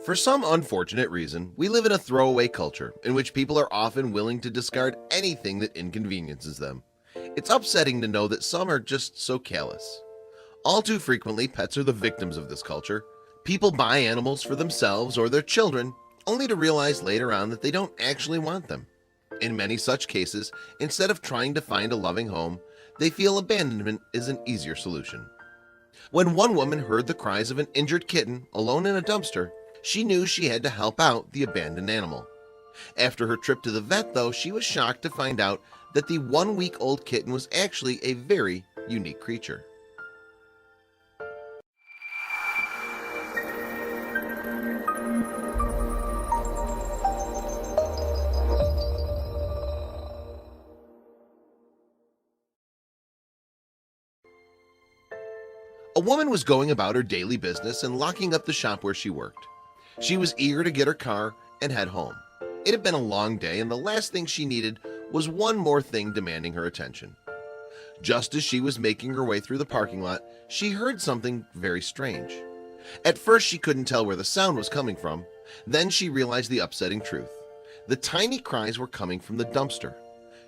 For some unfortunate reason, we live in a throwaway culture in which people are often willing to discard anything that inconveniences them. It's upsetting to know that some are just so callous. All too frequently, pets are the victims of this culture. People buy animals for themselves or their children, only to realize later on that they don't actually want them. In many such cases, instead of trying to find a loving home, they feel abandonment is an easier solution. When one woman heard the cries of an injured kitten alone in a dumpster, she knew she had to help out the abandoned animal. After her trip to the vet, though, she was shocked to find out that the 1-week-old kitten was actually a very unique creature. A woman was going about her daily business and locking up the shop where she worked. She was eager to get her car and head home. It had been a long day, and the last thing she needed was one more thing demanding her attention. Just as she was making her way through the parking lot, she heard something very strange. At first, she couldn't tell where the sound was coming from. Then she realized the upsetting truth. The tiny cries were coming from the dumpster.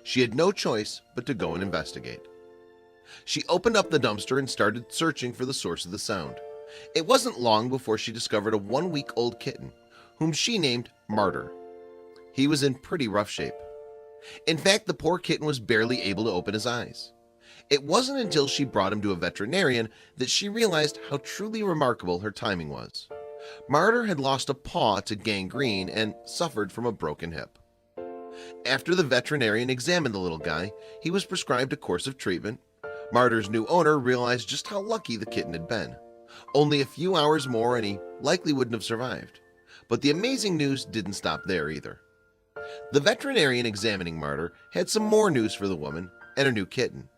She had no choice but to go and investigate. She opened up the dumpster and started searching for the source of the sound. It wasn't long before she discovered a 1-week-old kitten, whom she named Martyr. He was in pretty rough shape. In fact, the poor kitten was barely able to open his eyes. It wasn't until she brought him to a veterinarian that she realized how truly remarkable her timing was. Martyr had lost a paw to gangrene and suffered from a broken hip. After the veterinarian examined the little guy, he was prescribed a course of treatment. Martyr's new owner realized just how lucky the kitten had been. Only a few hours more and he likely wouldn't have survived. But the amazing news didn't stop there either. The veterinarian examining Martyr had some more news for the woman and her new kitten.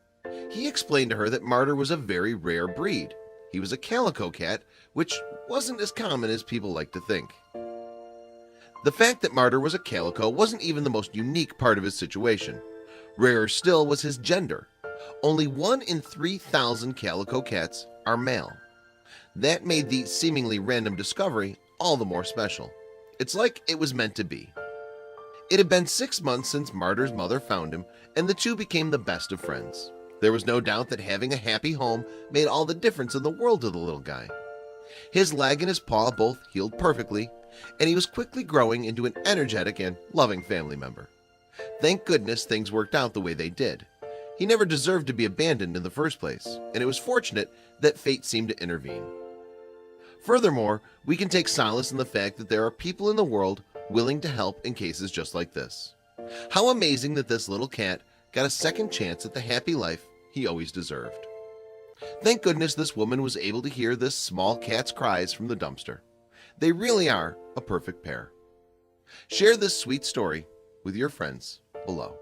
He explained to her that Martyr was a very rare breed. He was a calico cat, which wasn't as common as people like to think. The fact that Martyr was a calico wasn't even the most unique part of his situation. Rarer still was his gender. Only 1 in 3,000 calico cats are male. That made the seemingly random discovery all the more special. It's like it was meant to be. It had been 6 months since Martyr's mother found him, and the two became the best of friends. There was no doubt that having a happy home made all the difference in the world to the little guy. His leg and his paw both healed perfectly, and he was quickly growing into an energetic and loving family member. Thank goodness things worked out the way they did. He never deserved to be abandoned in the first place, and it was fortunate that fate seemed to intervene. Furthermore, we can take solace in the fact that there are people in the world willing to help in cases just like this. How amazing that this little cat got a second chance at the happy life he always deserved. Thank goodness this woman was able to hear this small cat's cries from the dumpster. They really are a perfect pair. Share this sweet story with your friends below.